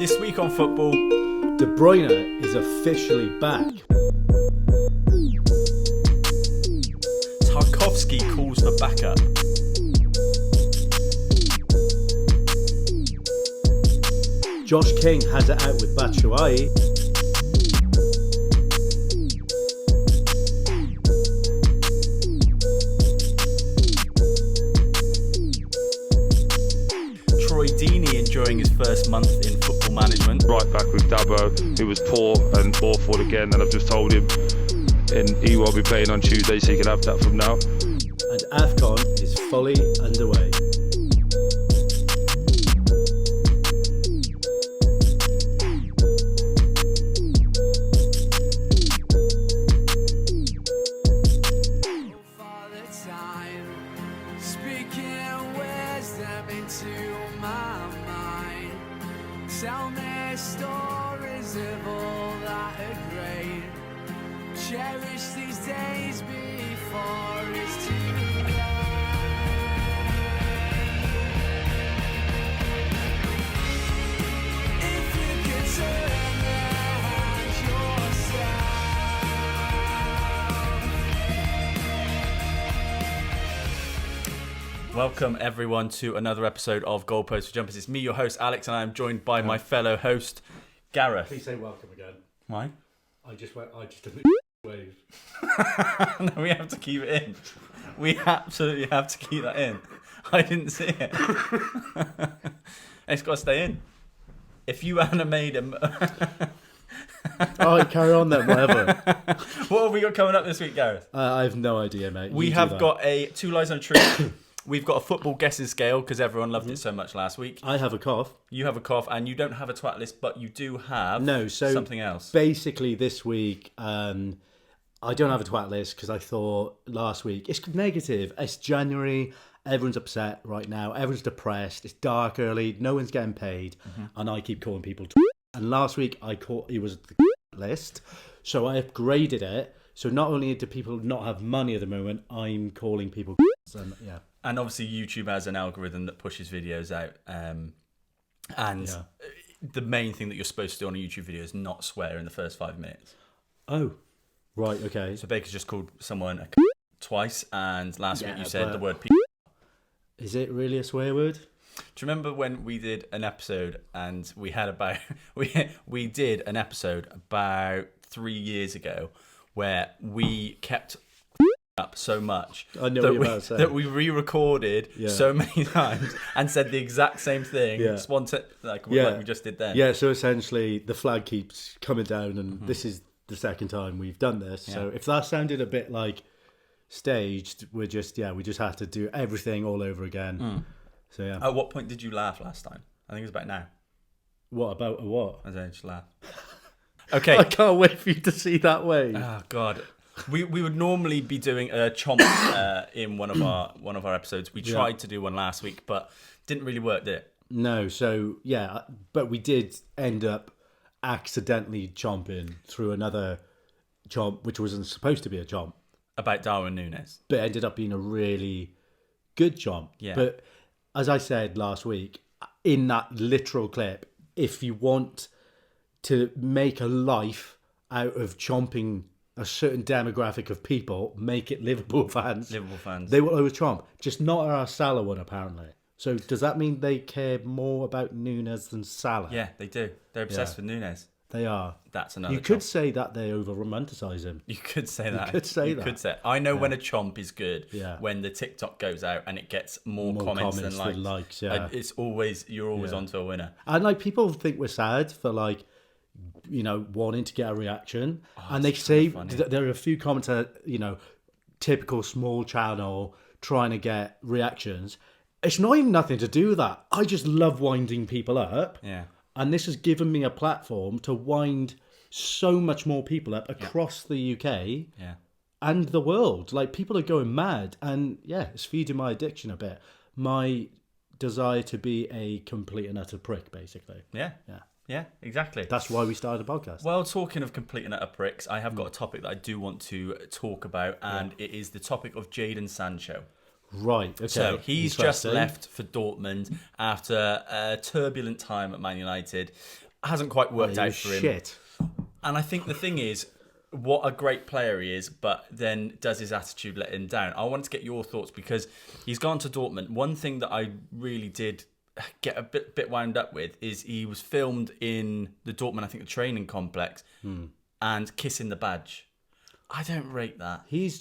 This week on football, De Bruyne is officially back. Tarkowski calls for backup. Josh King has it out with Batshuayi. Troy Deeney enjoying his first month in football management. Right back with Dabo, who was poor and awful again, and I've just told him he will be playing on Tuesday, so he can have that from now. And AFCON is fully underway. Tell me stories of all that are great. Cherish these days before it's too late. If you could turn around yourself. Welcome everyone to another episode of Goalposts for Jumpers. It's me, your host Alex, and I am joined by my fellow host Gareth. Please say welcome again. Why? I just did a wave. No, we have to keep it in. We absolutely have to keep that in. I didn't see it. It's got to stay in. If you hadn't made him... Alright, carry on then, whatever. What have we got coming up this week, Gareth? I have no idea, mate. We have got a two lies on a tree. We've got a football guessing scale because everyone loved it so much last week. I have a cough. You have a cough and you don't have a twat list, but you do have something else. Basically, this week, I don't have a twat list because I thought last week, it's negative. It's January. Everyone's upset right now. Everyone's depressed. It's dark early. No one's getting paid. And I keep calling people And last week, I caught it was the list. So I upgraded it. So not only do people not have money at the moment, I'm calling people and yeah. And obviously YouTube has an algorithm that pushes videos out. The main thing that you're supposed to do on a YouTube video is not swear in the first 5 minutes. Oh, right, okay. So Baker's just called someone a twice, and last week you said the word Is it really a swear word? Do you remember when we did an episode and we had about we did an episode about 3 years ago where we kept up so much that we re-recorded so many times and said the exact same thing like we just did then. Yeah, so essentially the flag keeps coming down and this is the second time we've done this. So if that sounded a bit like staged, we just have to do everything all over again. So yeah. At what point did you laugh last time? I think it was about now. What about what? I just laugh. Okay. I can't wait for you to see that way. Oh God. We would normally be doing a chomp in one of our episodes. We tried to do one last week, but didn't really work, did it? No. So yeah, but we did end up accidentally chomping through another chomp, which wasn't supposed to be a chomp, about Darwin Núñez, but it ended up being a really good chomp. Yeah. But as I said last week, in that literal clip, if you want to make a life out of chomping a certain demographic of people, make it Liverpool fans. Liverpool fans. They will always chomp. Just not our Salah one, apparently. So does that mean they care more about Núñez than Salah? Yeah, they do. They're obsessed with Núñez. They are. That's another You could say that they over-romanticize him. You could say that. You could say that. I know when a chomp is good. Yeah. When the TikTok goes out and it gets more comments than likes. Yeah. It's always, you're always onto a winner. And like people think we're sad for like, you know, wanting to get a reaction. And they say there are a few comments that, you know, typical small channel trying to get reactions. It's not even nothing to do with that. I just love winding people up. Yeah. And this has given me a platform to wind so much more people up across the UK and the world. Like, people are going mad. And, it's feeding my addiction a bit. My desire to be a complete and utter prick, basically. Yeah. Yeah, exactly. That's why we started a podcast. Well, talking of complete and utter pricks, I have got a topic that I do want to talk about, and it is the topic of Jadon Sancho. Right, okay. So he's just left for Dortmund after a turbulent time at Man United. hasn't quite worked He out was for him. shit. And I think the thing is, what a great player he is, but then does his attitude let him down? I wanted to get your thoughts because he's gone to Dortmund. One thing that I really did get a bit wound up with is he was filmed in the Dortmund, I think, the training complex, and kissing the badge. I don't rate that. He's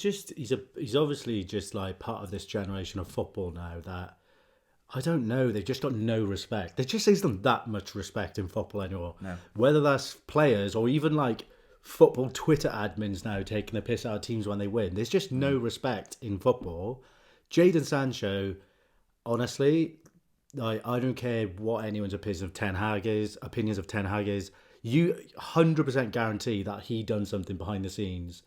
obviously just like part of this generation of football now that I don't know. They've just got no respect. There just isn't that much respect in football anymore. No. Whether that's players or even like football Twitter admins now taking the piss out of teams when they win. There's just no respect in football. Jadon Sancho, honestly, I don't care what anyone's opinions of Ten Hag is. You 100% guarantee that he done something behind the scenes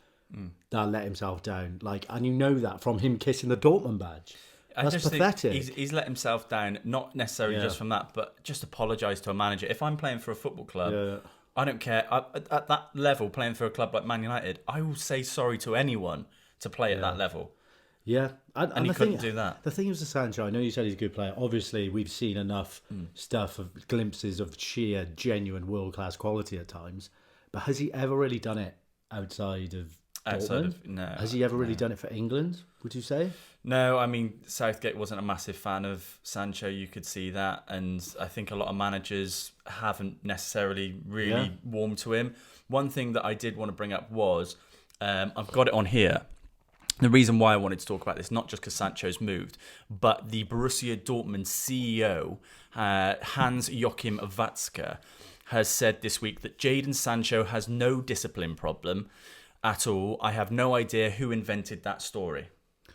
that let himself down. Like, and you know that from him kissing the Dortmund badge. That's pathetic. Think he's let himself down, not necessarily just from that, but just apologise to a manager. If I'm playing for a football club, I don't care. At that level, playing for a club like Man United, I will say sorry to anyone to play at that level. Yeah. And he couldn't do that. The thing is with Sancho, I know you said he's a good player. Obviously, we've seen enough stuff of glimpses of sheer, genuine world-class quality at times. But has he ever really done it outside of Dortmund? No. Has he ever really done it for England, would you say? No, I mean, Southgate wasn't a massive fan of Sancho, you could see that. And I think a lot of managers haven't necessarily really warmed to him. One thing that I did want to bring up was, I've got it on here. The reason why I wanted to talk about this, not just because Sancho's moved, but the Borussia Dortmund CEO, Hans-Joachim Watzke, has said this week that Jadon Sancho has no discipline problem at all. I have no idea who invented that story.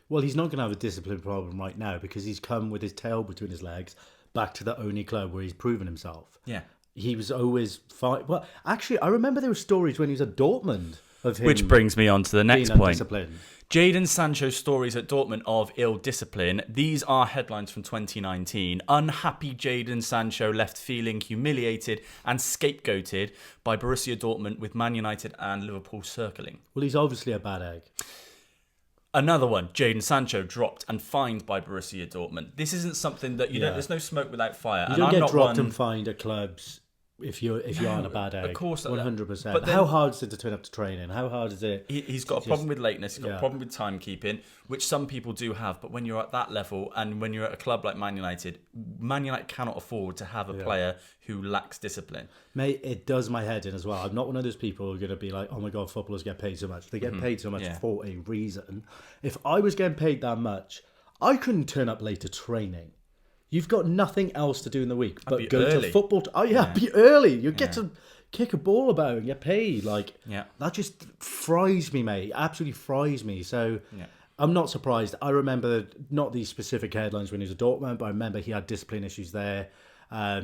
Well, he's not going to have a discipline problem right now because he's come with his tail between his legs back to the only club where he's proven himself. Yeah. He was always fine. Well, actually, I remember there were stories when he was at Dortmund of him. Which brings me on to the next being point. undisciplined. Jadon Sancho's stories at Dortmund of ill discipline. These are headlines from 2019. Unhappy Jadon Sancho left feeling humiliated and scapegoated by Borussia Dortmund, with Man United and Liverpool circling. Well, he's obviously a bad egg. Another one, Jadon Sancho dropped and fined by Borussia Dortmund. This isn't something that you don't. There's no smoke without fire. You and don't I'm get not dropped one, and fined at clubs if you aren't a bad egg. Of course, 100%. but then- how hard is it to turn up to training? How hard is it? He's got a problem with lateness. He's got a problem with timekeeping, which some people do have. But when you're at that level, and when you're at a club like Man United cannot afford to have a player who lacks discipline. Mate, it does my head in as well. I'm not one of those people who are going to be like, oh my God, footballers get paid so much. They get paid so much for a reason. If I was getting paid that much, I couldn't turn up late to training. You've got nothing else to do in the week but go early. to football. Be early. You get to kick a ball about and get paid. Like, that just fries me, mate. Absolutely fries me. So I'm not surprised. I remember not these specific headlines when he was at Dortmund, but I remember he had discipline issues there,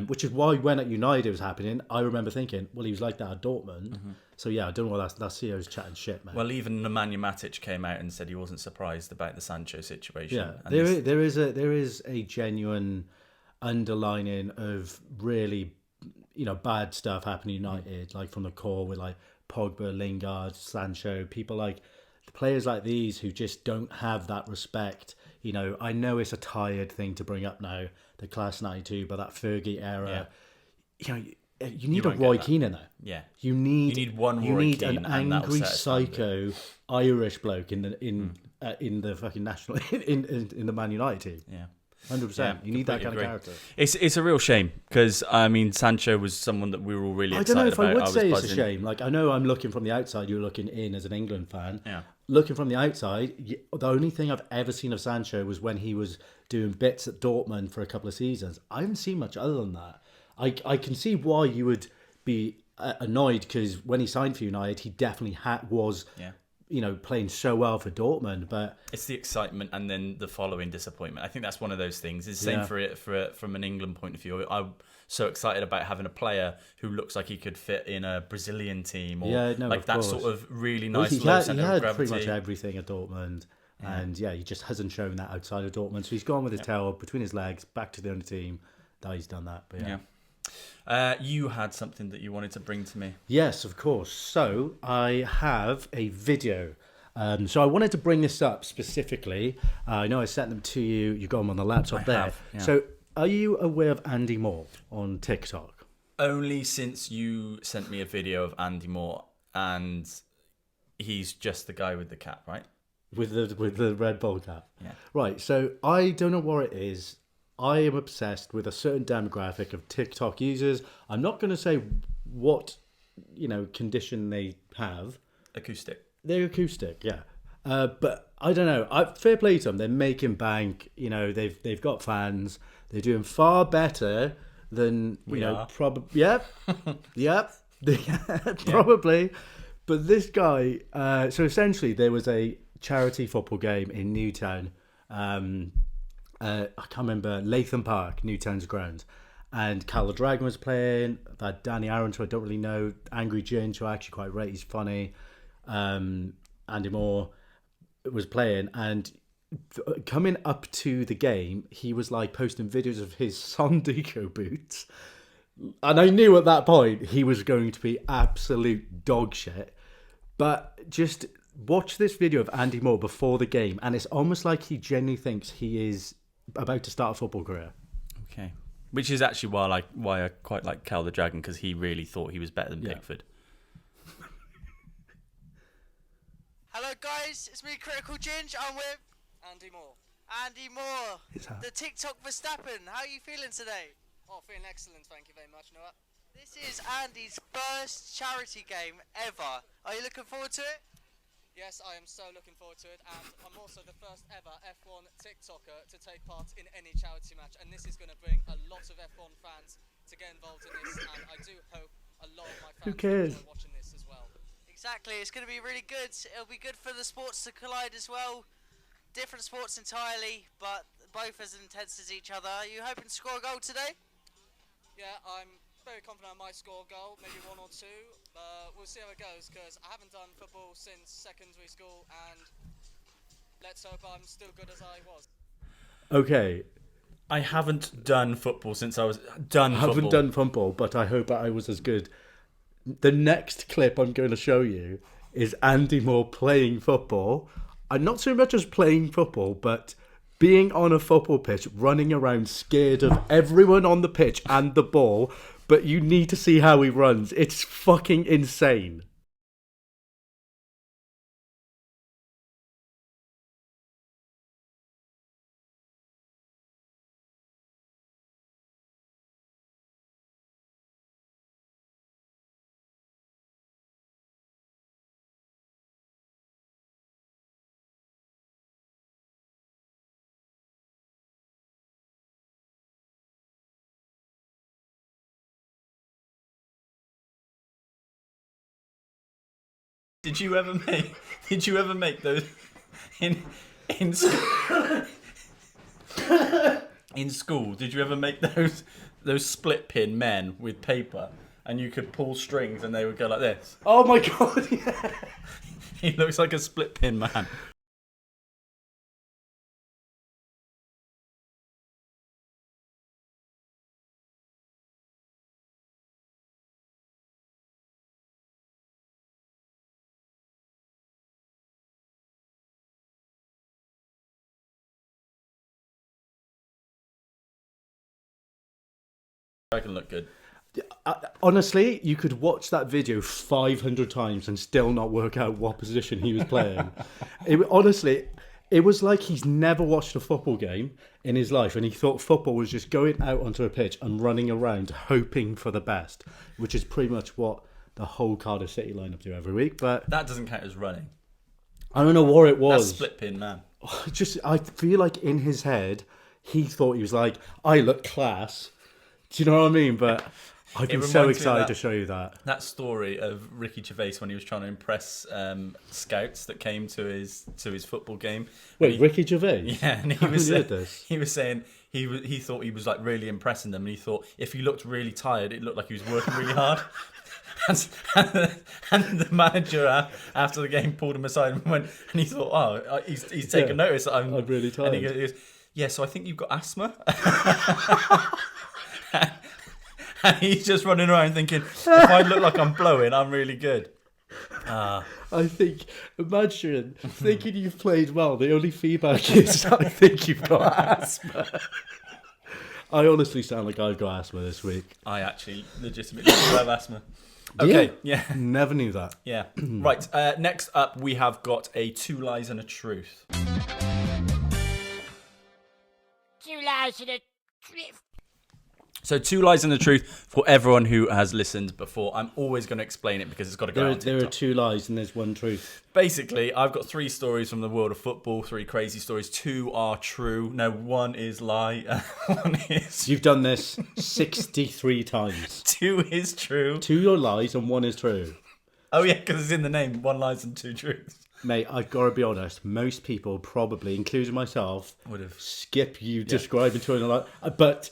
which is why when at United it was happening, I remember thinking, well, he was like that at Dortmund. So yeah, I don't know what that CEO's chatting shit, man. Well, even Nemanja Matic came out and said he wasn't surprised about the Sancho situation. Yeah, And there is a genuine underlining of really, bad stuff happening at United, like from the core with like Pogba, Lingard, Sancho, people like players like these who just don't have that respect. I know it's a tired thing to bring up now, the Class 92, but that Fergie era, you need a Roy Keane in there. Yeah, you need one Roy You need Keane, an and that'll angry satisfy me. psycho Irish bloke in the fucking national in the Man United team. Yeah. 100%. You need that kind of character. It's a real shame because Sancho was someone that we were all really I excited don't know if about. I would say it's a buzzing. shame. Like, I know I'm looking from the outside, you're looking in as an England fan. Yeah. Looking from the outside, the only thing I've ever seen of Sancho was when he was doing bits at Dortmund for a couple of seasons. I haven't seen much other than that. I can see why you would be annoyed because when he signed for United, he definitely was playing so well for Dortmund. But it's the excitement and then the following disappointment. I think that's one of those things. It's the same from an England point of view. I'm so excited about having a player who looks like he could fit in a Brazilian team or like that sort of really nice low centre of he had gravity. pretty much everything at Dortmund. And he just hasn't shown that outside of Dortmund. So he's gone with his tail between his legs, back to the only team that he's done that. But you had something that you wanted to bring to me. Yes, of course. So I have a video. So I wanted to bring this up specifically. I know I sent them to you. You got them on the laptop there. have, yeah. So are you aware of Andy Moore on TikTok? only since you sent me a video of Andy Moore, and he's just the guy with the cap, right? With the red ball cap. Yeah. Right, so I don't know what it is. I am obsessed with a certain demographic of TikTok users. I'm not going to say what, condition they have. Acoustic. They're acoustic, yeah. But I don't know. Fair play to them. They're making bank. They've got fans. They're doing far better than We are. Probably. Yep. Probably. But this guy. So essentially, there was a charity football game in Newtown. I can't remember, Latham Park, Newtown's grounds. And Cal the Dragon was playing. That Danny Aaron, who I don't really know. Angry Ginge, who I actually quite rate. He's funny. Andy Moore was playing. And coming up to the game, he was like posting videos of his Sondico boots. And I knew at that point he was going to be absolute dog shit. But just watch this video of Andy Moore before the game, and it's almost like he genuinely thinks he is about to start a football career. Okay. Which is actually why I quite like Cal the Dragon, because he really thought he was better than Pickford. Hello guys, it's me, Critical Ginge. I'm with Andy Moore. Andy Moore, the TikTok Verstappen. How are you feeling today? Oh, feeling excellent, thank you very much, Noah. This is Andy's first charity game ever. Are you looking forward to it? Yes, I am so looking forward to it, and I'm also the first ever F1 TikToker to take part in any charity match, and this is going to bring a lot of F1 fans to get involved in this, and I do hope a lot of my fans will enjoy watching this as well. Exactly, it's going to be really good. It'll be good for the sports to collide as well. Different sports entirely, but both as intense as each other. Are you hoping to score a goal today? Yeah, I'm very confident I might score a goal, maybe one or two. We'll see how it goes, because I haven't done football since secondary school, and let's hope I'm still good as I was. Okay. I haven't done football since I was done football. I haven't done football, but I hope I was as good. The next clip I'm going to show you is Andy Moore playing football. And not so much as playing football, but being on a football pitch, running around scared of everyone on the pitch and the ball. But you need to see how he runs. It's fucking insane. Did you ever make those in school? In school, did you ever make those split pin men with paper, and you could pull strings and they would go like this? Oh my god, yeah. He looks like a split pin man. I can look good. Honestly, you could watch that video 500 times and still not work out what position he was playing. Honestly, it was like he's never watched a football game in his life, and he thought football was just going out onto a pitch and running around hoping for the best, which is pretty much what the whole Cardiff City lineup do every week. But that doesn't count as running. I don't know what it was. That's split pin man. I feel like in his head, he thought he was like, I look class. Do you know what I mean? But I've been so excited to show you that. That story of Ricky Gervais when he was trying to impress scouts that came to his football game. Wait, Ricky Gervais? Yeah, and he was saying he thought he was like really impressing them, and he thought if he looked really tired, it looked like he was working really hard. And the manager after the game pulled him aside and went, and he thought, oh, he's taken notice that I'm really tired. And he goes, yeah, so I think you've got asthma. And he's just running around thinking, if I look like I'm blowing, I'm really good. I think, imagine thinking you've played well. The only feedback is, I think you've got asthma. I honestly sound like I've got asthma this week. I actually legitimately have asthma. Do you? Okay, yeah. Never knew that. Yeah. Right, next up we have got a 2 Lies and a Truth. 2 lies and a truth. So 2 Lies and a Truth for everyone who has listened before. I'm always going to explain it because it's got to go out on There are TikTok. 2 lies and there's 1 truth. Basically, I've got 3 stories from the world of football, 3 crazy stories. 2 are true. No, 1 is lie. 1 is... You've done this 63 times. 2 is true. 2 are lies and 1 is true. Oh yeah, because it's in the name. 1 lies and 2 truths. Mate, I've got to be honest. Most people, probably, including myself, Would have. skip you describing 2 and a lie. But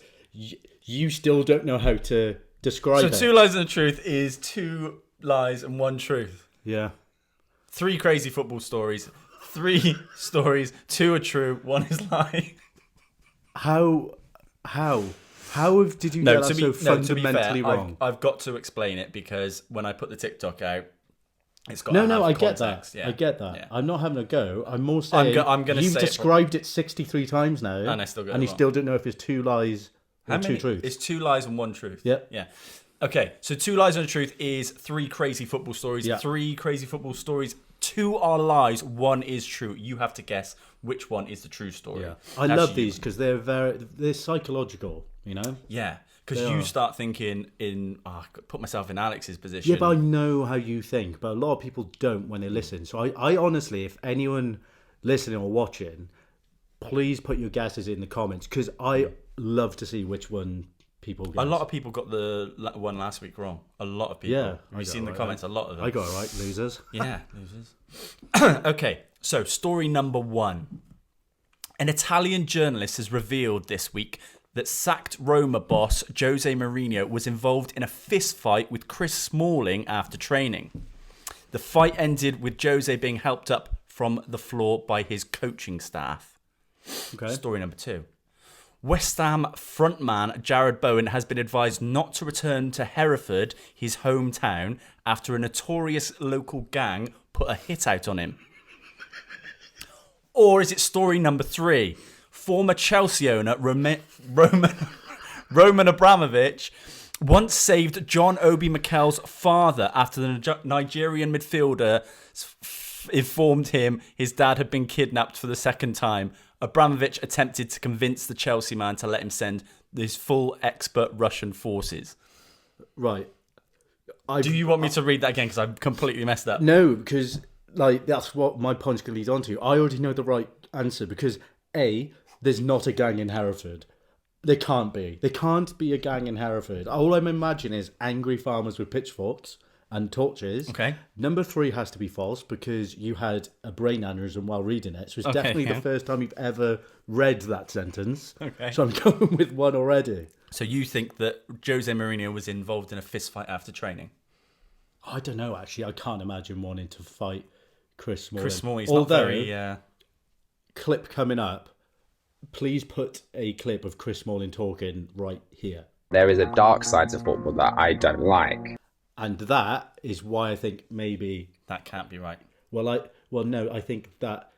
you still don't know how to describe So it. 2 Lies and a Truth is 2 lies and 1 truth. Yeah. 3 crazy football stories. 3 stories. 2 are true. 1 is lie. How did you get that so fundamentally fair, wrong? I've got to explain it because when I put the TikTok out, it's got No, to have I get context. that. Yeah. I get that. Yeah. I'm not having a go. I'm more saying I'm gonna you've say it described it 63 times now, And I still get it and you wrong. still don't know if it's 2 lies or How 2 many? truths. It's 2 lies and 1 truth. Yep. Yeah. Okay, so 2 lies and a truth is 3 crazy football stories. Yeah. 3 crazy football stories. 2 are lies. 1 is true. You have to guess which one is the true story. Yeah. I That's love you. these because they're psychological, you know? Yeah, because They you are. start thinking I could put myself in Alex's position. Yeah, but I know how you think, but a lot of people don't when they listen. So I honestly, if anyone listening or watching, please put your guesses in the comments because I love to see which one people guess. A lot of people got the one last week wrong. A lot of people. Yeah, Have I you got seen it the right. comments? A lot of them. I got it right, losers. Yeah, losers. Okay, so story number 1. An Italian journalist has revealed this week that sacked Roma boss Jose Mourinho was involved in a fist fight with Chris Smalling after training. The fight ended with Jose being helped up from the floor by his coaching staff. Okay. Story number 2. West Ham frontman Jared Bowen has been advised not to return to Hereford, his hometown, after a notorious local gang put a hit out on him. Or is it story number 3? Former Chelsea owner Roman Abramovich once saved John Obi Mikel's father after the Nigerian midfielder informed him his dad had been kidnapped for the second time. Abramovich attempted to convince the Chelsea man to let him send his full expert Russian forces. Right. Do you want me to read that again? Because I've completely messed up. No, because that's what my point's going to lead on to. I already know the right answer because A, there's not a gang in Hereford. There can't be. There can't be a gang in Hereford. All I'm imagining is angry farmers with pitchforks and torches. Okay. Number 3 has to be false because you had a brain aneurysm while reading it. So it's Okay, definitely yeah. the first time you've ever read that sentence. Okay. So I'm going with 1 already. So you think that Jose Mourinho was involved in a fist fight after training? I don't know, actually. I can't imagine wanting to fight Chris Smalling. Chris Smalley's Although, not very... clip coming up, please put a clip of Chris Smalling talking right here. There is a dark side to football that I don't like. And that is why I think maybe... That can't be right. No, I think that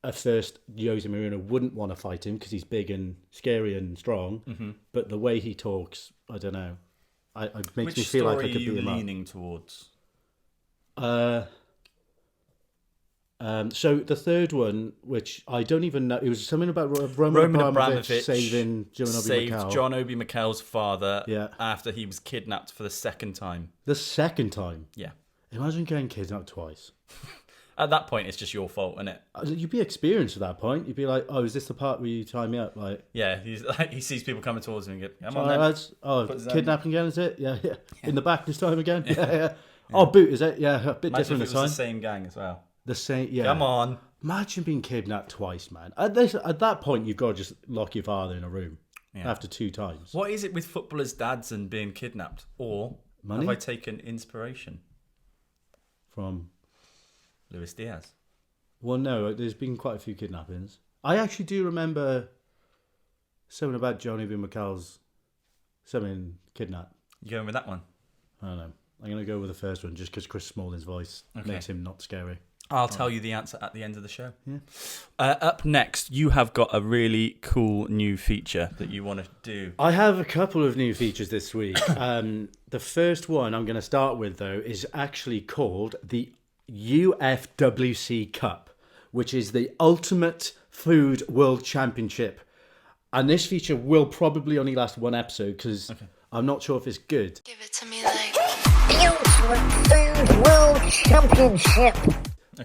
at first Jose Mourinho wouldn't want to fight him because he's big and scary and strong. Mm-hmm. But the way he talks, I don't know. It makes me feel like I could beat him Which story are you up. leaning towards? So the third one, which I don't even know, it was something about Roman Abramovich saving John Obi Mikel's father Yeah. after he was kidnapped for the second time. The second time. Yeah. Imagine getting kidnapped twice. At that point, it's just your fault, isn't it? You'd be experienced at that point. You'd be like, "Oh, is this the part where you tie me up?" Like, Yeah, he sees people coming towards him and get, come on "All right, then. lads. Oh, Put his hand- kidnapping again, is it? Yeah. In the back this time again. Yeah. Oh, boot, is it? Yeah, a bit Imagine if different it this was time. the same gang as well. The same. Yeah. Come on. Imagine being kidnapped twice, man. At that point, you've got to just lock your father in a room after 2 times. What is it with footballers' dads and being kidnapped? Or Money? have I taken inspiration? From Luis Diaz. Well, no, there's been quite a few kidnappings. I actually do remember something about John Obi Mikel's something kidnapped. You going with that one? I don't know. I'm going to go with the first one just because Chris Smalling's voice makes him not scary. I'll tell you the answer at the end of the show. Yeah. Up next, you have got a really cool new feature that you want to do. I have a couple of new features this week. The first one I'm going to start with, though, is actually called the UFWC Cup, which is the Ultimate Food World Championship. And this feature will probably only last one episode because I'm not sure if it's good. Give it to me like. Ultimate Food World Championship.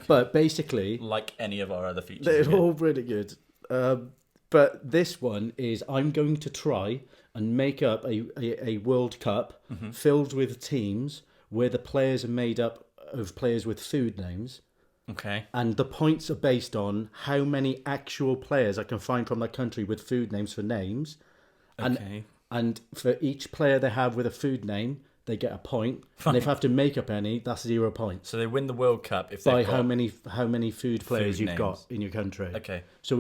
But basically, Like any of our other features. they're yeah. all really good. But this one is I'm going to try and make up a World Cup filled with teams where the players are made up of players with food names. Okay. And the points are based on how many actual players I can find from that country with food names for names. Okay. And for each player they have with a food name, they get a point. And if I have to make up any, that's 0 points. So they win the World Cup if By they've got... how many food players food you've got names. in your country. Okay. So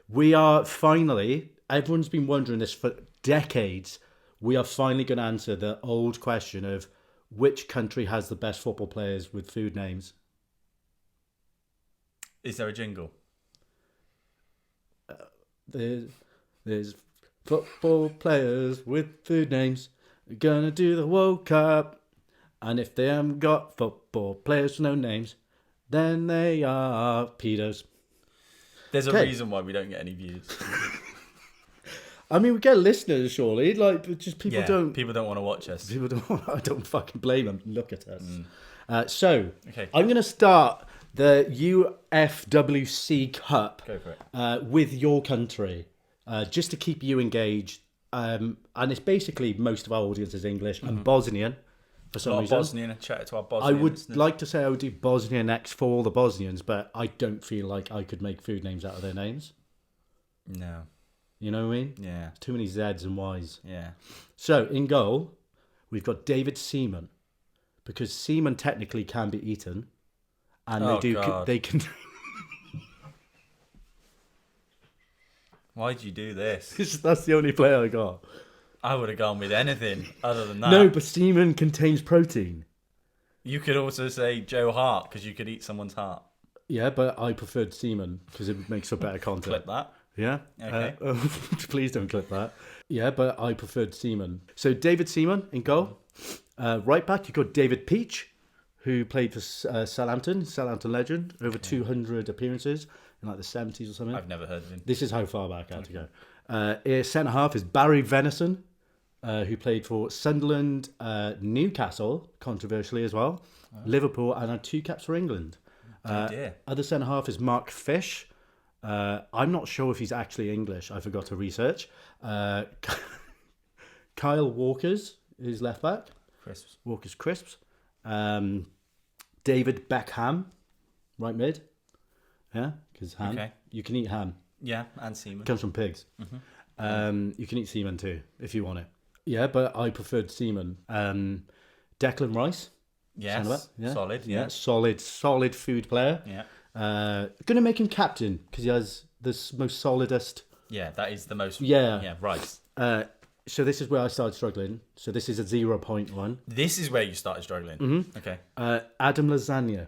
we are finally, everyone's been wondering this for decades, we are finally going to answer the old question of which country has the best football players with food names. Is there a jingle? There's football players with food names. They're gonna do the World Cup, and if they haven't got football players with no names, then they are pedos. There's a Okay. reason why we don't get any views. I mean, we get listeners, surely. Like, but just people don't. People don't want to watch us. People don't. I don't fucking blame them. Look at us. So, Okay. I'm gonna start the UFWC Cup Go for it. with your country, just to keep you engaged. And it's basically most of our audience is English and Bosnian for A some lot of reason. Bosnian. Chat it to our I Bosnian would listeners. like to say I would do Bosnia next for all the Bosnians, but I don't feel like I could make food names out of their names. No. You know what I mean? Yeah. Too many Zs and Ys. Yeah. So in goal, we've got David Seaman, because seaman technically can be eaten, and Oh, they do. God. They can. Why'd you do this? That's the only player I got. I would have gone with anything other than that. No, but semen contains protein. You could also say Joe Hart because you could eat someone's heart. Yeah, but I preferred semen because it makes for better content. Clip that. Yeah. Okay. Please don't clip that. Yeah, but I preferred Seaman. So David Seaman in goal. Right back, you've got David Peach, who played for Southampton legend, over 200 appearances in like the 70s or something. I've never heard of him. This is how far back I had to go. Centre half is Barry Venison, who played for Sunderland, Newcastle, controversially as well, Liverpool, and had 2 caps for England. Dear. Other centre half is Mark Fish. I'm not sure if he's actually English. I forgot to research. Kyle Walker's is left back. Crisps. Walker's Crisps. David Beckham, right mid. Yeah, because ham. Okay. You can eat ham. Yeah, and semen. It comes from pigs. You can eat semen too if you want it. Yeah, but I preferred semen. Declan Rice. Yes. Centre back, yeah. Solid. Yeah, Yeah. solid food player. Yeah. Gonna make him captain because he has the most solidest. Yeah, that is the most. Yeah. Yeah, Rice. So this is where I started struggling. So this is a 0 point one. This is where you started struggling. Okay. Adam Lasagna.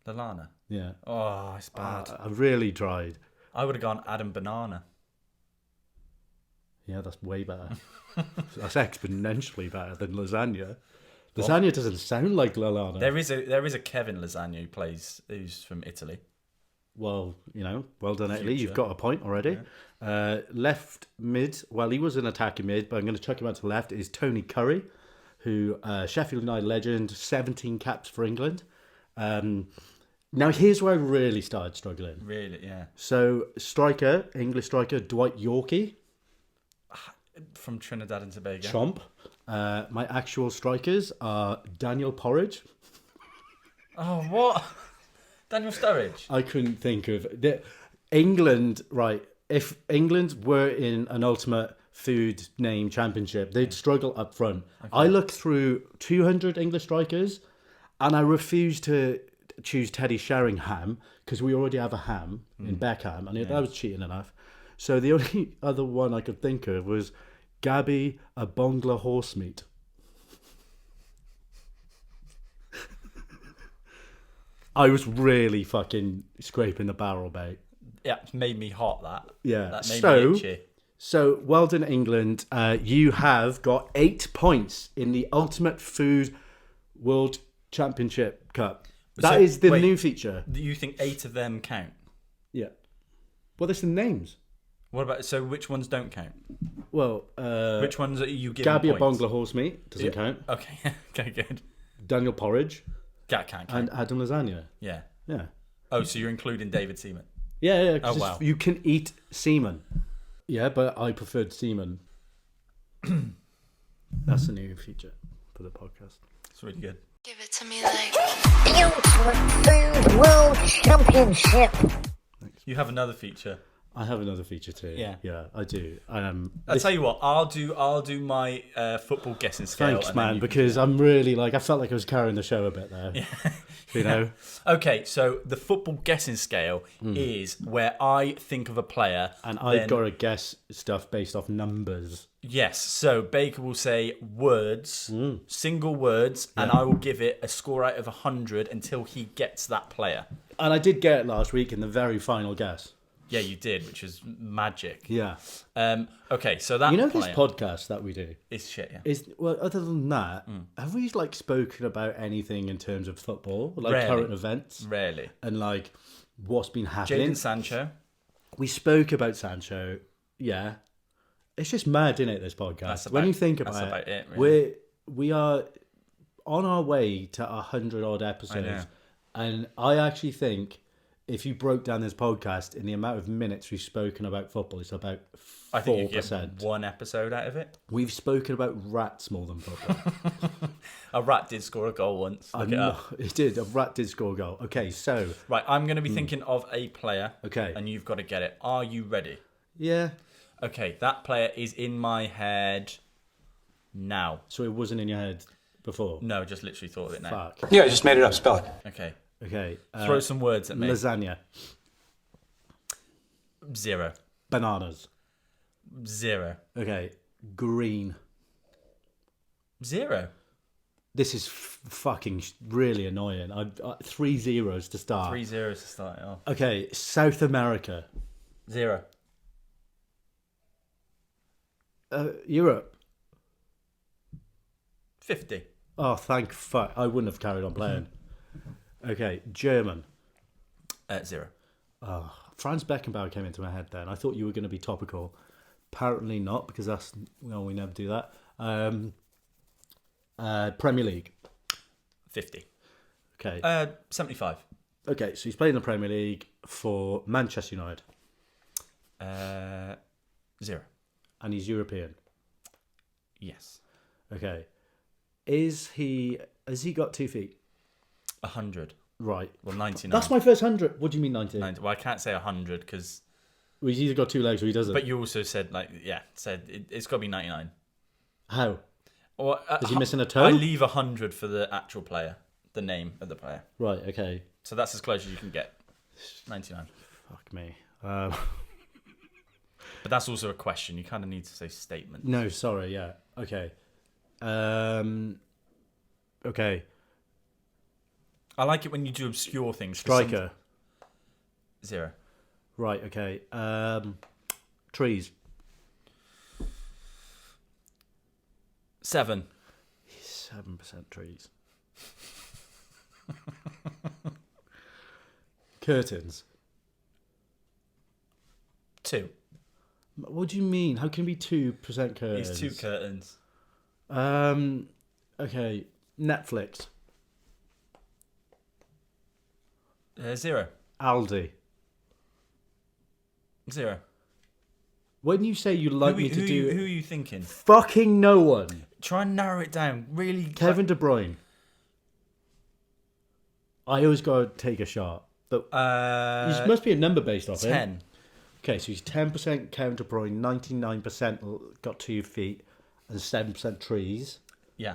Lalana. Yeah. Oh, it's bad. I really tried. I would have gone Adam Banana. Yeah, that's way better. That's exponentially better than lasagna. Lasagna doesn't sound like Lalana. There is a Kevin Lasagna who's from Italy. Well, well done, Italy. Future. You've got a point already. Left mid, well, he was an attacking mid, but I'm going to chuck him out to the left, is Tony Curry, who, Sheffield United legend, 17 caps for England. Now, here's where I really started struggling. Really, yeah. So, English striker, Dwight Yorkie, From Trinidad and Tobago. Chomp. My actual strikers are Daniel Porridge. Oh, what? Daniel Sturridge. I couldn't think of England. Right, if England were in an ultimate food name championship, they'd struggle up front. Okay. I looked through 200 English strikers, and I refused to choose Teddy Sheringham because we already have a ham in Beckham, and that was cheating enough. So the only other one I could think of was Gabby Abongla Horsemeat. I was really fucking scraping the barrel, mate. Yeah, it made me hot, that. Yeah. That made So, me itchy. so well done, England. You have got 8 points in the Ultimate Food World Championship Cup. That is the wait, new feature. Do you think 8 of them count? Yeah. Well, there's the names. What about, so which ones don't count? Well, Which ones are you giving Gabby points? Bongla horse meat doesn't count. Okay, okay, good. Daniel Porridge That can't and count. Adam Lasagna. Yeah. Yeah. Oh, so you're including David Seaman? Yeah. Oh, wow. You can eat semen. Yeah, but I preferred semen. That's a new feature for the podcast. It's really good. Give it to me like. The Ultimate Food World Championship. You have another feature. I have another feature too. Yeah. I do. I'll tell you what. I'll do my football guessing scale. Thanks, and then man, you can because I'm really I felt like I was carrying the show a bit there. You know? Okay, so the football guessing scale is where I think of a player, And I've got to guess stuff based off numbers. Yes, so Baker will say words, single words, and I will give it a score out of 100 until he gets that player. And I did get it last week in the very final guess. Yeah, you did, which is magic. Yeah. Okay, so that This player podcast that we do is shit. Yeah. is other than that, have we spoken about anything in terms of football, like Rarely. current events, Rarely. and what's been happening? Jadon Sancho. We spoke about Sancho. Yeah, it's just mad, isn't it? This podcast. When you think about it, really. we are on our way to 100 odd episodes, and I actually think if you broke down this podcast in the amount of minutes we've spoken about football, it's about 4%. I think you get one episode out of it. We've spoken about rats more than football. A rat did score a goal once. Look it up. It did. A rat did score a goal. Okay, so Right, I'm going to be thinking of a player. Okay. And you've got to get it. Are you ready? yeah. Okay, that player is in my head now. So it wasn't in your head before. No, just literally thought of it now. Fuck. Yeah, I just made it up. Spell it. Okay. Okay. Throw some words at me. Lasagna. 0. Bananas. 0. Okay. Green. 0. This is fucking really annoying. 3 zeros to start. 3 zeros to start it off. Okay. South America. 0. Europe. 50. Oh, thank fuck. I wouldn't have carried on playing. Okay. German. 0. Franz Beckenbauer came into my head then. I thought you were going to be topical. Apparently not, because we never do that. Premier League. 50. Okay. 75. Okay, so he's playing in the Premier League for Manchester United. 0. And he's European. Yes. Okay. Has he got 2 feet? 100. Right. Well, 99. That's my first 100. What do you mean 90? 90. Well, I can't say 100 because... Well, he's either got 2 legs or he doesn't. But you also said, it's got to be 99. How? Or, Is he missing a toe? I leave 100 for the actual player, the name of the player. Right, okay. So that's as close as you can get. 99. Fuck me. But that's also a question. You kind of need to say statement. No, sorry, yeah. Okay. Okay. I like it when you do obscure things. Striker. 0. Right, okay. Trees. 7. 7% trees. Curtains. 2. What do you mean? How can it be 2% curtains? It's 2 curtains. Okay. Netflix. 0. Aldi. 0. When you say you like me to do... Who are you thinking? Fucking no one. Try and narrow it down. Really. Kevin De Bruyne. I always got to take a shot. But it must be a number based off 10. it. Okay, so he's 10% Kevin De Bruyne, 99% got 2 feet, and 7% trees. Yeah.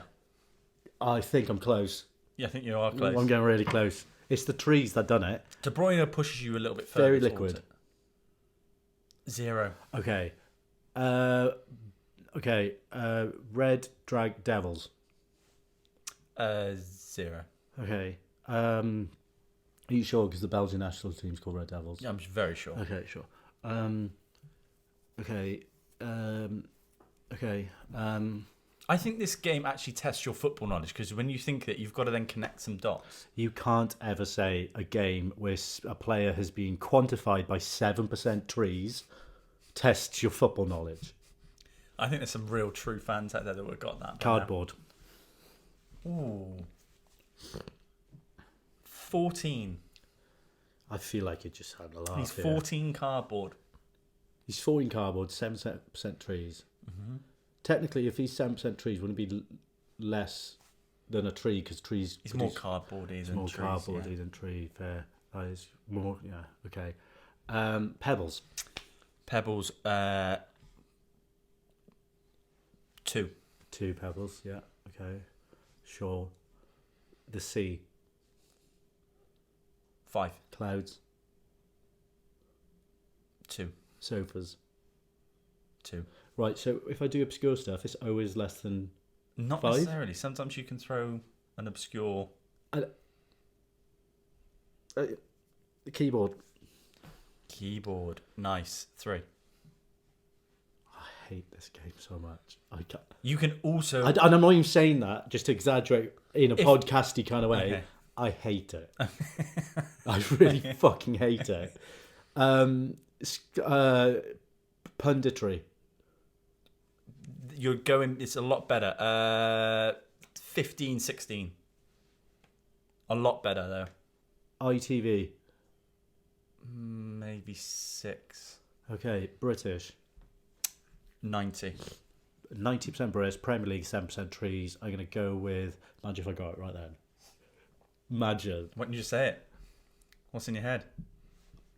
I think I'm close. Yeah, I think you are close. I'm getting really close. It's the trees that done it. De Bruyne pushes you a little bit further. Very towards liquid. it. 0. Okay. Red Drag Devils. 0. Okay. Are you sure? Because the Belgian national team's called Red Devils. Yeah, I'm very sure. Okay, sure. Okay. Okay. I think this game actually tests your football knowledge because when you think that, you've got to then connect some dots. You can't ever say a game where a player has been quantified by 7% trees tests your football knowledge. I think there's some real true fans out there that would have got that. Cardboard. Ooh. 14. I feel like you just had a laugh. He's here. 14 cardboard. He's 14 cardboard, 7% trees. Mm-hmm. Technically, if he's 7% trees, wouldn't it be less than a tree? Because trees... He's more cardboardy than more trees. Cardboardy than tree. Fair. That is more... Yeah, okay. Pebbles. Pebbles, 2. 2 pebbles, yeah. Okay. Sure. The sea. 5. Clouds. 2. Sofas. 2. Right, so if I do obscure stuff, it's always less than Not 5? necessarily. Sometimes you can throw an obscure... The keyboard. Keyboard. Nice. 3. I hate this game so much. I can't. You can also... And I'm not even saying that just to exaggerate in a podcasty kind of way. Okay. I hate it. I really fucking hate it. Punditry. You're going... It's a lot better. 15, 16. A lot better, though. ITV. Maybe 6. Okay, British. 90. 90% British, Premier League, 7% trees. I'm going to go with... Imagine if I got it right then. Imagine. Why don't you just say it? What's in your head?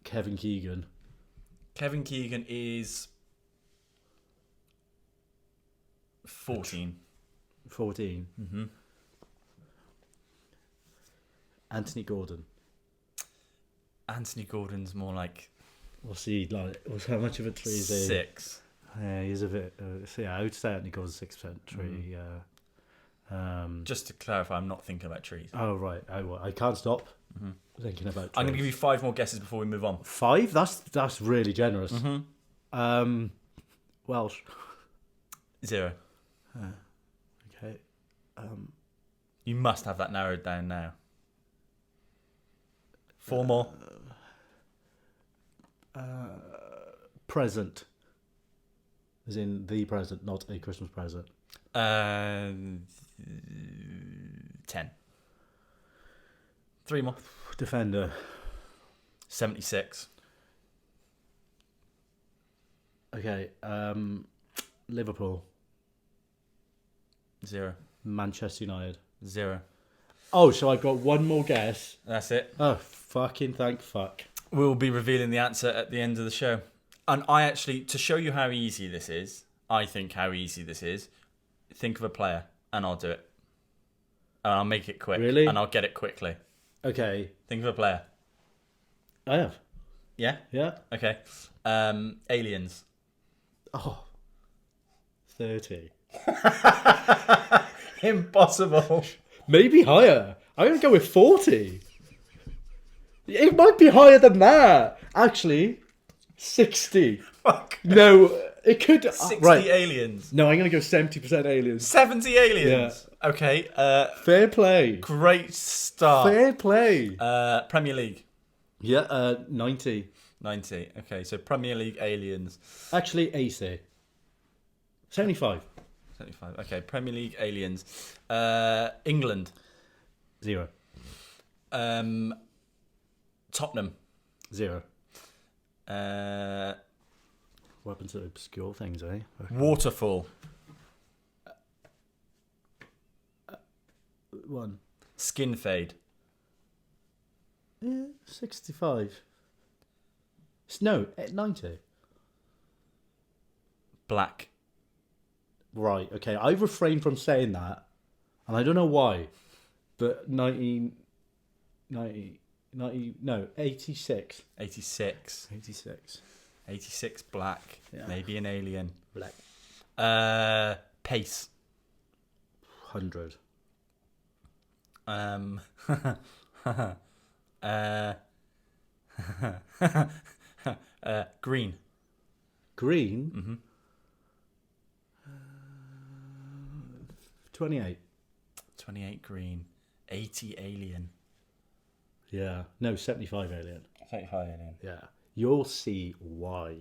Kevin Keegan. Kevin Keegan is 14. 14. Mm-hmm. Anthony Gordon. Anthony Gordon's more like... What's he like? How much of a tree is he? 6. Yeah, he's a bit... so yeah, I would say Anthony Gordon's 6% tree. Just to clarify, I'm not thinking about trees. Oh, right. I can't stop thinking about trees. I'm going to give you 5 more guesses before we move on. 5? That's really generous. Welsh. 0. Okay. You must have that narrowed down now. 4 more. Present. As in the present, not a Christmas present. 10. 3 more. Defender. 76. Okay. Liverpool. 0. Manchester United. 0. Oh, so I've got one more guess. That's it. Oh, fucking thank fuck. We'll be revealing the answer at the end of the show. And I actually, to show you how easy this is, I think how easy this is, think of a player and I'll do it. And I'll make it quick. Really? And I'll get it quickly. Okay. Think of a player. I have. Yeah? Yeah. Okay. Aliens. Oh. 30. Impossible. Maybe higher. I'm going to go with 40. It might be higher than that. Actually, 60. Fuck. No, it could... 60 right. aliens. No, I'm going to go 70% aliens. 70 aliens. Yeah. Okay. Fair play. Great start. Fair play. Premier League. Yeah, 90. 90. Okay, so Premier League aliens. Actually, AC. 75. 75. Okay, Premier League aliens. England. 0. Tottenham. 0. What happened to obscure things, eh? Waterfall. 1. Skin fade. Yeah, 65. No, 90. Black. Right, okay. I refrained from saying that, and I don't know why, but 86. 86. 86. 86 black. Yeah. Maybe an alien. Black. Pace. 100. Green. Green. Mm-hmm. 28. 28 green. 80 alien. Yeah. No, 75 alien. 75 alien. Yeah. You'll see why.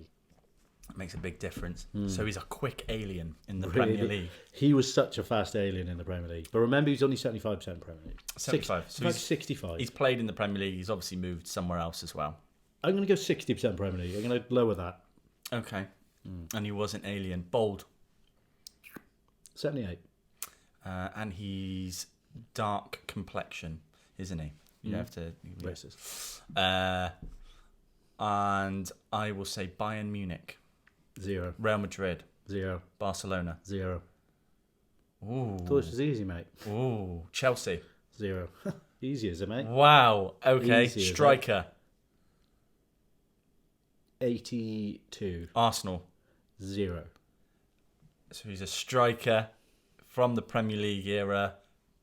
It makes a big difference. So he's a quick alien in the Really? Premier League. He was such a fast alien in the Premier League. But remember, he's only 75% Premier League. 75. So he's 65. He's played in the Premier League. He's obviously moved somewhere else as well. I'm going to go 60% Premier League. I'm going to lower that. Okay. And he was an alien. Bold. 78. And he's dark complexion, isn't he? You have to... Racist. And I will say Bayern Munich. 0. Real Madrid. 0. Barcelona. 0. Ooh. Thought this was easy, mate. Ooh. Chelsea. 0. Easy, is it, mate? Wow. Okay. Easy, is it? Striker. 82. Arsenal. 0. So he's a striker from the Premier League era,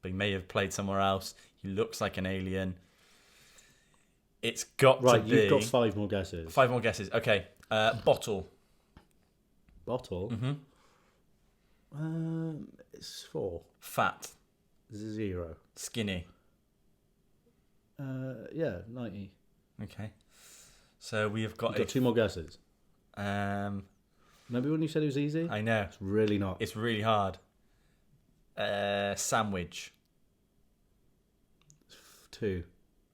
but he may have played somewhere else. He looks like an alien. It's got Right, to be... you've got 5 more guesses. 5 more guesses. Okay. Bottle. Bottle? Mm-hmm. It's 4. Fat. 0. Skinny. Yeah, 90. Okay. So we have got... You've got 2 more guesses. Um, Remember when you said it was easy? I know. It's really not. It's really hard. Sandwich. 2.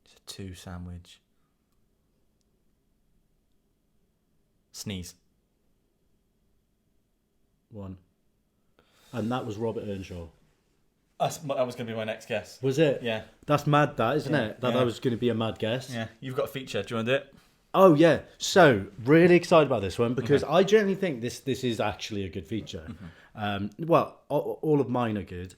It's a 2 sandwich. Sneeze. 1. And that was Robert Earnshaw. That was going to be my next guess. Was it? Yeah. That's mad, that, isn't it? That yeah. was going to be a mad guess. Yeah. You've got a feature. Do you want to do it? Oh, yeah. So, really excited about this one because I generally think this is actually a good feature. Well, all of mine are good.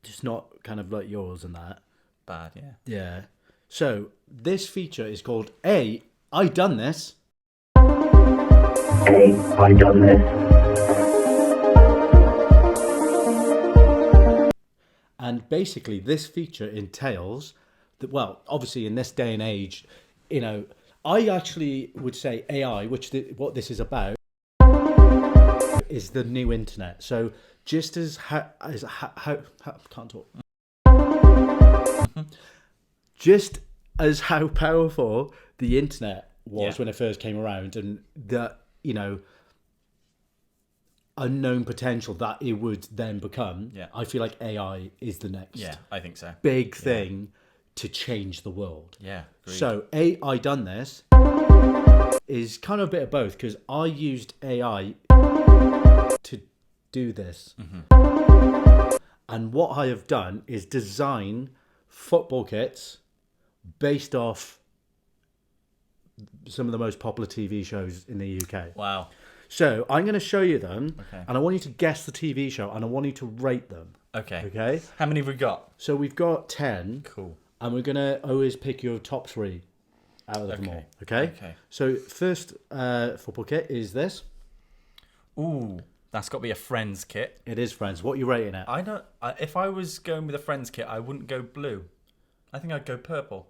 Just not kind of like yours and that. Bad, yeah. Yeah. So, this feature is called I Done This. I done this. And basically, this feature entails that, well, obviously in this day and age, you know, I actually would say AI, what this is about, is the new internet. So just as how can't talk. Just as how powerful the internet was when it first came around, and the, you know, unknown potential that it would then become. Yeah. I feel like AI is the next Yeah, I think so. big thing to change the world. Yeah. Agreed. So I Done This is kind of a bit of both because I used AI to do this. And what I have done is design football kits based off some of the most popular TV shows in the UK. Wow. So I'm going to show you them, Okay. and I want you to guess the TV show, and I want you to rate them. Okay. Okay? How many have we got? So we've got 10. Cool. And we're going to always pick your top 3 out of them all. Okay? Okay. So first football kit is this. Ooh, that's got to be a Friends kit. It is Friends. What are you rating it? If I was going with a Friends kit, I wouldn't go blue. I think I'd go purple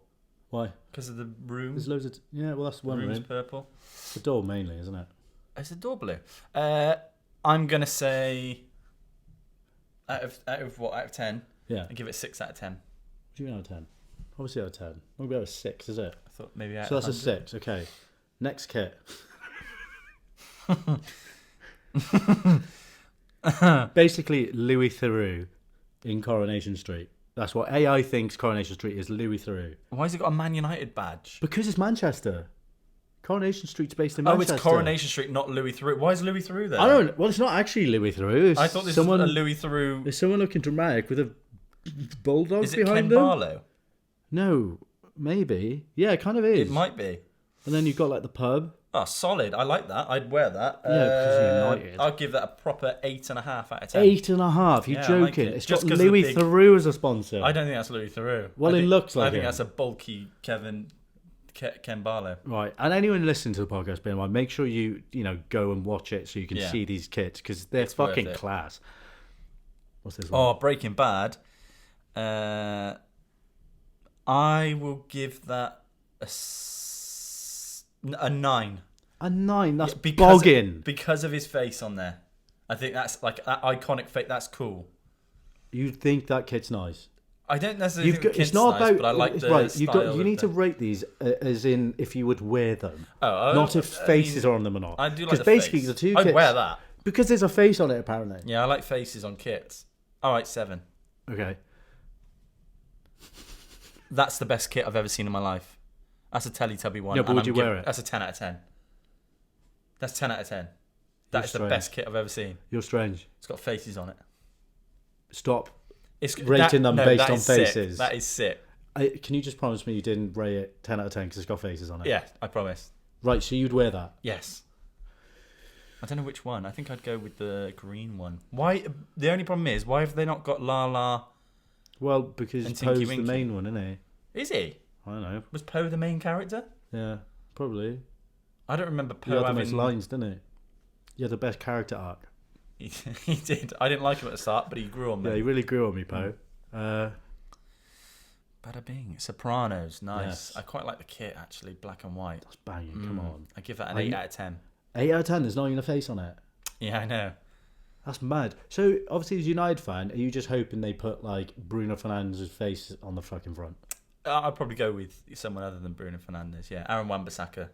Why? because of the room. There's loads of... Yeah, well, that's one Room's room. purple. The door mainly, isn't it? It's a door blue. I'm gonna say out of 10. Yeah. I give it 6 out of 10. What do you mean out of 10? Obviously out of 10. Maybe out of 6, is it? I thought maybe out So of that's a 100. 6. Okay. Next kit. Basically, Louis Theroux in Coronation Street. That's what AI thinks Coronation Street is, Louis Theroux. Why has it got a Man United badge? Because it's Manchester. Coronation Street's based in Oh, Manchester. it's Coronation Street, not Louis Theroux. Why is Louis Theroux there? I don't... Well, it's not actually Louis Theroux. It's I thought this someone, was a Louis Theroux. There's someone looking dramatic with a bulldog Is it behind Ken them. Barlow? No, maybe. Yeah, it kind of is. It might be. And then you've got like the pub. Oh, solid. I like that. I'd wear that. Yeah, because you're United. I'll give that a proper 8.5 out of 10. 8.5. You're Yeah, I like joking. it. It's Just got 'cause of the Louis big- Theroux as a sponsor. I don't think that's Louis Theroux. Well, I it think- looks like I think him. that's a bulky Ken Barlow. Right, and anyone listening to the podcast, bear in mind, make sure you go and watch it so you can Yeah. see these kits because they're It's worth fucking it. class. What's this one? Oh, Breaking Bad. I will give that a 9. A 9. That's because bogging. because of his face on there. I think that's like that iconic face. That's cool. You think that kit's nice? I don't necessarily think the It's kit's not nice, about but I like the right. style You of need to the- rate these as in if you would wear them, Oh, not if I faces mean, are on them or not. I do like because the basically face. the two I'd kits wear that. because there's a face on it apparently. Yeah, I like faces on kits. All right, 7. Okay. That's the best kit I've ever seen in my life. That's a Teletubby one. Yeah, but and would you wear it? That's a 10 out of 10. That's 10 out of 10. That is the strange. best kit I've ever seen. You're strange. It's got faces on it. Stop It's rating them based that on is sick. faces. That is sick. Can you just promise me you didn't rate it 10 out of 10 because it's got faces on it? Yeah, I promise. Right, so you'd wear that? Yes. I don't know which one. I think I'd go with the green one. Why? The only problem is, why have they not got Lala? Well, because And Poe's Tinky the Winky. main one, isn't he? Is he? I don't know. Was Poe the main character? Yeah, probably. I don't remember He Poe had the most having. lines, didn't he? Yeah, the best character arc. He did. I didn't like him at the start, but he grew on me. Yeah, he really grew on me, Poe. Bada bing. Sopranos, nice. Yes. I quite like the kit actually, black and white. That's banging, come on. I give that an Are 8 you- out of 10. 8 out of 10, there's not even a face on it. Yeah, I know. That's mad. So, obviously, as a United fan, are you just hoping they put, like, Bruno Fernandes' face on the fucking front? I'd probably go with someone other than Bruno Fernandes. Yeah, Aaron Wan-Bissaka.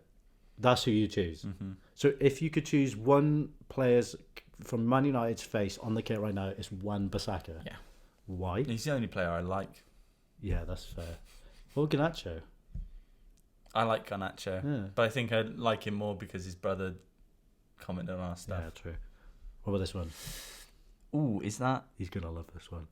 That's who you choose. Mm-hmm. So, if you could choose one player's from Man United's face on the kit right now, it's Wan-Bissaka. Yeah. Why? He's the only player I like. Yeah, that's fair. Or Garnacho. I like Garnacho, Yeah. but I think I like him more because his brother commented on our stuff. Yeah, true. What about this one? Ooh, is that? He's going to love this one.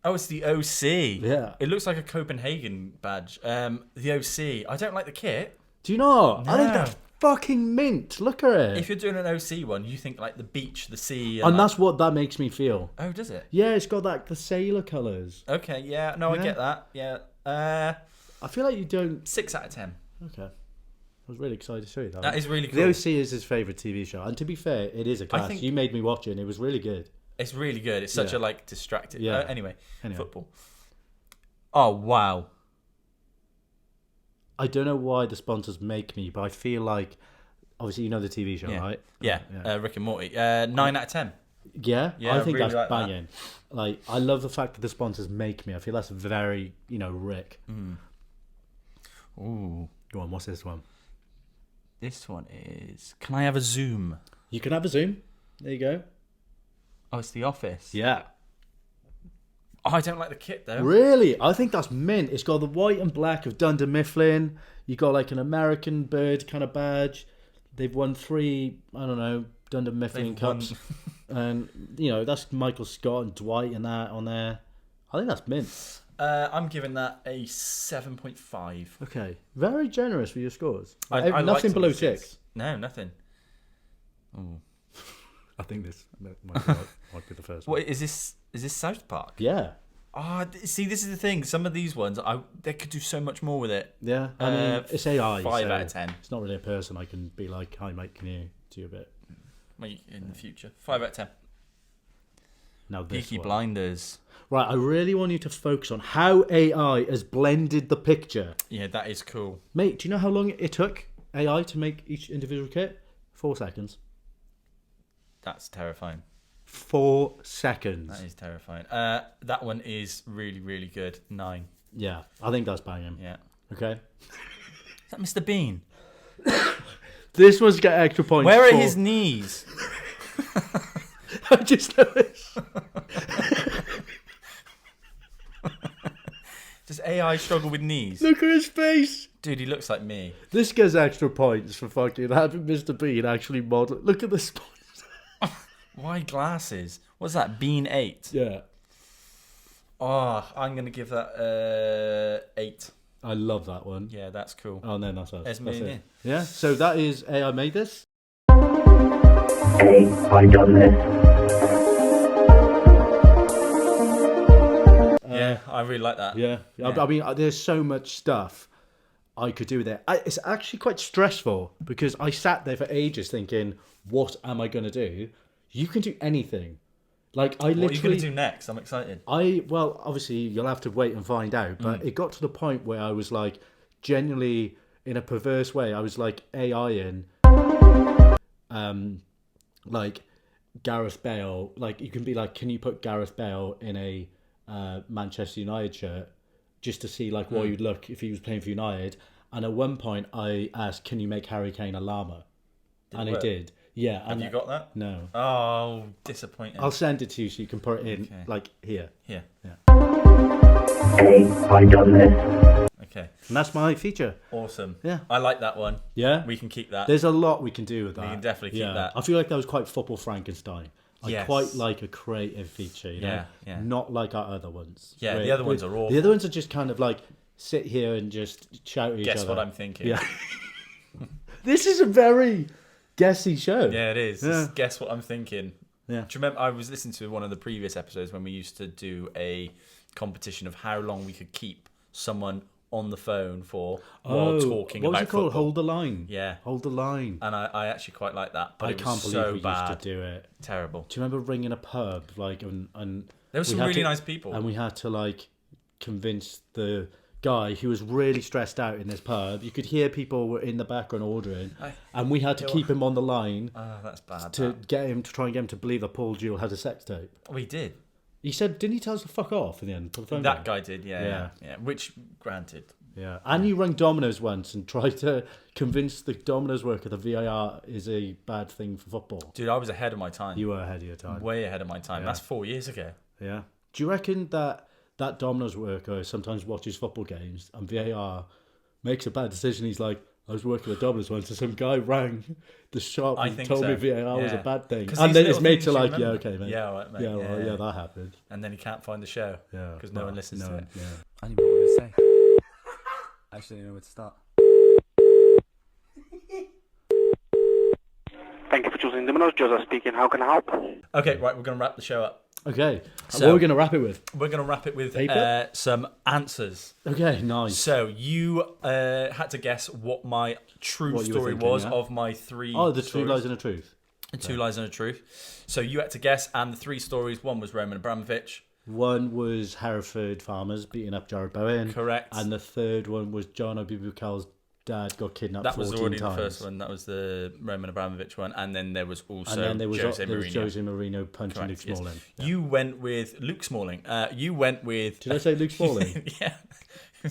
Oh, it's the OC. Yeah. It looks like a Copenhagen badge. The OC. I don't like the kit. Do you not? I think No. that's fucking mint. Look at it. If you're doing an OC one, you think like the beach, the sea. And like- that's what that makes me feel. Oh, does it? Yeah, it's got like the sailor colours. Okay, yeah. No, I Yeah. get that. Yeah. I feel like you don't... 6 out of 10. Okay. I was really excited to show you that. That is really The cool. OC is his favourite TV show. And to be fair, it is a class. think- You made me watch it and it was really good. It's really good. It's such Yeah. a like distracted. Yeah. Anyway, Anyway. football. Oh wow. I don't know why the sponsors make me, but I feel like... Obviously, you know the TV show, Yeah. right? Yeah. Rick and Morty. 9 out of 10. Yeah, Yeah, I I think really that's like that. banging. Like, I love the fact that the sponsors make me. I feel that's very, Rick. Ooh. Go on, what's this one? This one is. Can I have a zoom? You can have a zoom. There you go. Oh, it's The Office. Yeah. Oh, I don't like the kit though. Really? I think that's mint. It's got the white and black of Dunder Mifflin. You got like an American bird kind of badge. They've won 3, I don't know, Dunder Mifflin They've won- Cups. And, that's Michael Scott and Dwight and that on there. I think that's mint. I'm giving that a 7.5. Okay. Very generous for your scores. I like Nothing some below of the kits. 6. No, nothing. I think this might be the first one. What is this? Is this South Park? Yeah. See, this is the thing. Some of these ones, they could do so much more with it. Yeah. I mean, it's AI. 5 so out of 10. It's not really a person I can be like, hi, mate, can you do a bit? Maybe in the future. 5 out of 10. Now this Peaky one. Blinders. Right, I really want you to focus on how AI has blended the picture. Yeah, that is cool. Mate, do you know how long it took AI to make each individual kit? 4 seconds. That's terrifying. 4 seconds. That is terrifying. That one is really, really good. 9. Yeah, I think that's banging. Yeah. Okay. Is that Mr. Bean? This one's got extra points. Where are for- his knees? I just noticed. Does AI struggle with knees? Look at his face. Dude, he looks like me. This gets extra points for fucking having Mr. Bean actually model. Look at the sponsor. Why glasses? What's that? Bean 8. Yeah. Oh, I'm going to give that 8. I love that one. Yeah, that's cool. Oh, no, that's us. There's That's me it. and Yeah, so that is AI made this. Hey, I done this. Yeah, I really like that. Yeah. I mean, there's so much stuff I could do with it. It's actually quite stressful because I sat there for ages thinking, what am I going to do? You can do anything. Like I literally. What are you going to do next? I'm excited. Well, obviously you'll have to wait and find out. But it got to the point where I was like, genuinely, in a perverse way, I was like AIing, like Gareth Bale. Like you can be like, can you put Gareth Bale in a Manchester United shirt just to see like what he'd look if he was playing for United? And at one point, I asked, can you make Harry Kane a llama? And it did. Yeah. Have you got that? No. Oh, disappointing. I'll send it to you so you can put it in, Okay. like, here. Here. Hey, I done this. Okay. And that's my feature. Awesome. Yeah. I like that one. Yeah? We can keep that. There's a lot we can do with that. We can definitely keep that. I feel like that was quite Football Frankenstein. I Yes. quite like a creative feature, you know? Yeah, yeah. Not like our other ones. Yeah, the other ones are awful. The other ones are just kind of like, sit here and just shout at each Guess other. what I'm thinking. Yeah. This is a very guessy show. Yeah, it is. Yeah. It's guess what I'm thinking. Yeah. Do you remember? I was listening to one of the previous episodes when we used to do a competition of how long we could keep someone on the phone for while talking what was about it called? football. Hold the line. Yeah. Hold the line. And I actually quite like that. But I it was can't believe so we bad. used to do it. Terrible. Do you remember ringing a pub and There were some we had really to- nice people. and we had to like convince the guy who was really stressed out in this pub. You could hear people were in the background ordering, and we had to keep him on the line Oh, that's bad. to get him to try and get him to believe that Paul Jewell had a sex tape. We did. He said, didn't he tell us to fuck off in the end? Put the phone That down? guy did. Yeah. Which, granted. Yeah, and you rang Domino's once and tried to convince the Domino's worker that VAR is a bad thing for football. Dude, I was ahead of my time. You were ahead of your time. Way ahead of my time. Yeah. That's 4 years ago. Yeah. Do you reckon that Domino's worker sometimes watches football games and VAR makes a bad decision? He's like, I was working at Domino's once and some guy rang the shop I and think told so. me VAR was a Yeah. bad thing. 'Cause And these then his little mates are things you like, yeah, remember. okay, mate. Yeah, all right, mate. Yeah, well, yeah, that happened. And then he can't find the show. Yeah. Because no one listens to it. Yeah. I don't even know what to say. I actually don't know where to start. Thank you for choosing Domino's. Joseph speaking. How can I help? Okay, right, we're going to wrap the show up. Okay. So- What are we going to wrap it with? We're going to wrap it with Paper? some answers. Okay, nice. So you had to guess what my true What you were story thinking, was yeah? of my three. Oh, the two stories. lies and a truth. Two lies and a truth. So you had to guess, and the three stories. One was Roman Abramovich. One was Hereford farmers beating up Jared Bowen. Correct. And the third one was John Obi Mikel's dad got kidnapped That 14 was already times. the first one. That was the Roman Abramovich one, and then there was also And then there was Jose there was Mourinho. Jose Mourinho punching Correct, Luke yes. Smalling. You went with Luke Smalling. You went with. Did I say Luke Smalling? Yeah. Do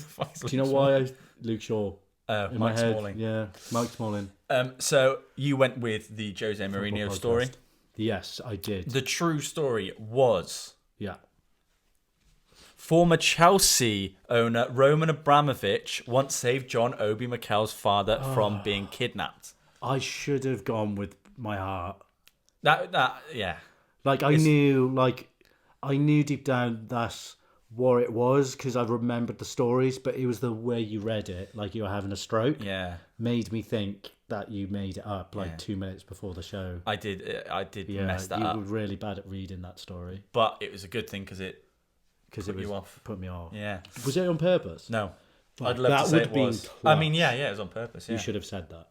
you know why I Luke Shaw? Oh, In my Mike head, Smalling. yeah, Mike Smalling. So you went with the Jose Mourinho Football story. podcast. Yes, I did. The true story was Yeah. former Chelsea owner Roman Abramovich once saved John Obi Mikel's father from being kidnapped. I should have gone with my heart. Yeah. Like I knew deep down that's what it was because I remembered the stories, but it was the way you read it, like you were having a stroke. Yeah. Made me think that you made it up like Yeah. 2 minutes before the show. I did Yeah, mess that you up, were really bad at reading that story but it was a good thing because it because put it was you off. put me off. Yeah. Was it on purpose? No. Right, I'd love that to say would it have been was. class. I mean, yeah, it was on purpose. Yeah. You should have said that.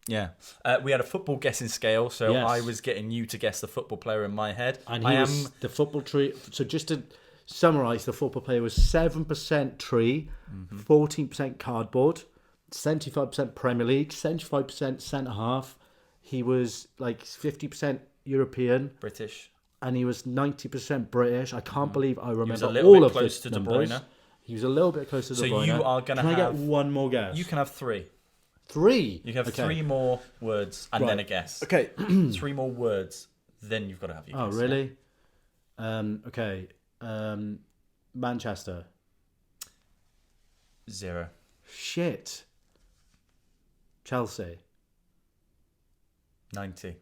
Yeah. We had a football guessing scale, so Yes. I was getting you to guess the football player in my head. And I he am. was the football tree. So just to summarise, the football player was 7% tree, 14% cardboard, 75% Premier League, 75% centre half. He was like 50% European, British. and he was 90% British. I can't believe I remember was a little all bit of close the to De numbers. Bruyne. He was a little bit closer to So De Bruyne. you are gonna Can I get have- one more guess? You can have three. Three. You can have Okay. three more words and then Right. a guess. Okay. Three more words, then you've got to have your Oh, guess. really? Okay. Manchester. Yeah. 0. Shit. Chelsea. 90.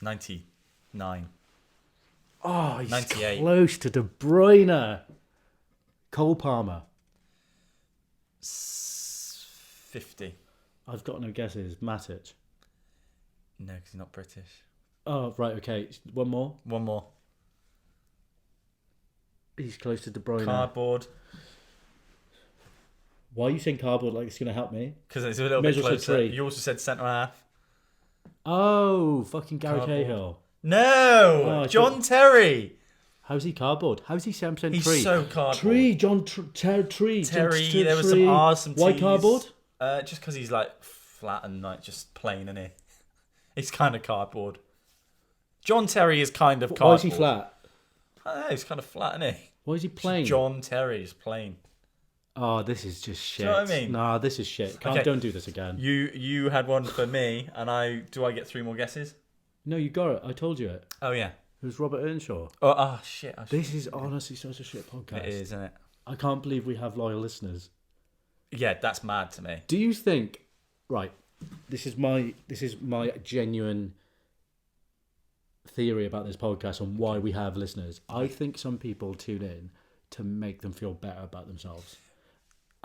99. Oh, he's 98. close to De Bruyne. Cole Palmer. 50. I've got no guesses. Matic. No, because he's not British. Oh, right, okay. One more. One more. He's close to De Bruyne. Cardboard. Why are you saying cardboard like it's going to help me? Because it's a little May bit as well say closer. three. You also said centre half. Oh, fucking Gary Cardboard. Cahill. No, Oh, John Terry. How's he cardboard? How's he 7% He's tree? so cardboard. Tree, John Tree. Terry, John there was some R's, some T's. Why cardboard? Just because he's like flat and like just plain, isn't he? He's kind of cardboard. John Terry is kind of cardboard. Why is he flat? I don't know, he's kind of flat, isn't he? Why is he plain? John Terry is plain. Oh, this is just shit. Do you know what I mean? Nah, this is shit. Okay. Don't do this again. You had one for me, and do I get 3 more guesses? No, you got it. I told you it. Oh yeah. It was Robert Earnshaw. Oh shit. This is honestly such a shit podcast. It is, isn't it? I can't believe we have loyal listeners. Yeah, that's mad to me. Do you think? Right. This is my genuine theory about this podcast and why we have listeners. I think some people tune in to make them feel better about themselves,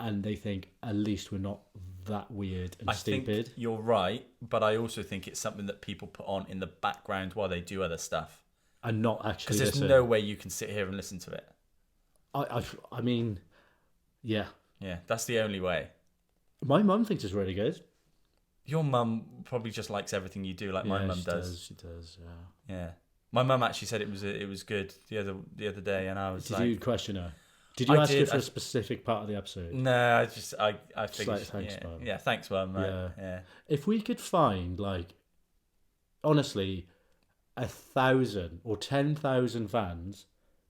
and they think at least we're not that weird and stupid. Think you're right, but I also think it's something that people put on in the background while they do other stuff. And not actually because there's listen. no way you can sit here and listen to it. I mean, yeah. Yeah, that's the only way. My mum thinks it's really good. Your mum probably just likes everything you do, like my mum does. She does. Yeah. Yeah. My mum actually said it was good the other day, and I was Did like, you question her? Did you ask her for a specific part of the episode? No, I figured. Like, thanks, Mum. Yeah, thanks, Mum. Yeah. If we could find honestly, 1,000 or 10,000 fans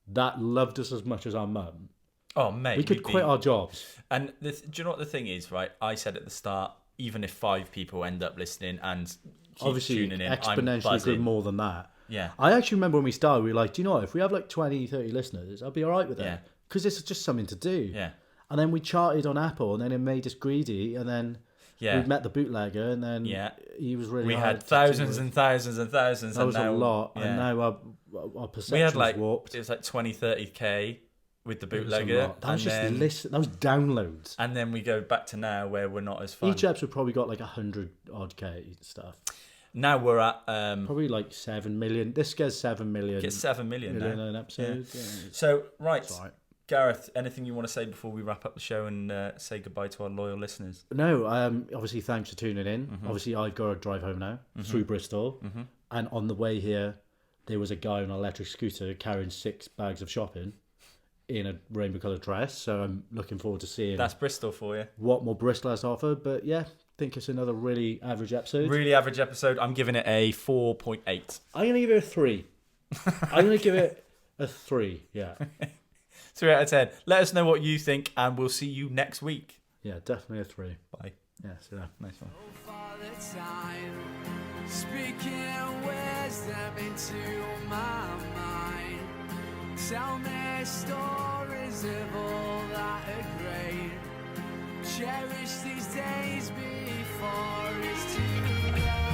that loved us as much as our mum, oh mate, we could quit our jobs. And do you know what the thing is, right? I said at the start, even if 5 people end up listening and keep obviously tuning in, exponentially good more than that. Yeah. I actually remember when we started, we were like, do you know what? If we have 20, 30 listeners, I'll be all right with it. Because it's just something to do. Yeah. And then we charted on Apple, and then it made us greedy, and then we met the bootlegger, and then he was really we hard had thousands and thousands and thousands. That was now, a lot. Yeah. And now our perception we had warped. It was 20, 30k with the bootlegger. That was just that was downloads. And then we go back to now where we're not as fun. Each episode probably got 100 odd K stuff. Now we're at probably 7 million. This gets 7 million. Get 7 million now. An episode. Yeah. So right, Gareth, anything you want to say before we wrap up the show and say goodbye to our loyal listeners? No, obviously thanks for tuning in. Mm-hmm. Obviously I've got to drive home now through Bristol, and on the way here there was a guy on an electric scooter carrying 6 bags of shopping in a rainbow coloured dress. So I'm looking forward to seeing that's Bristol for you. What more Bristol has to offer. But yeah, I think it's another really average episode. Really average episode. I'm giving it a 4.8. I'm going to give it a 3. I'm going to give it a 3. Yeah. 3 out of 10. Let us know what you think, and we'll see you next week. Yeah, definitely a 3. Bye. Yeah, see that. Nice one. Speaking wisdom into my mind. Tell me stories of all that are great. Cherish these days before it's too late.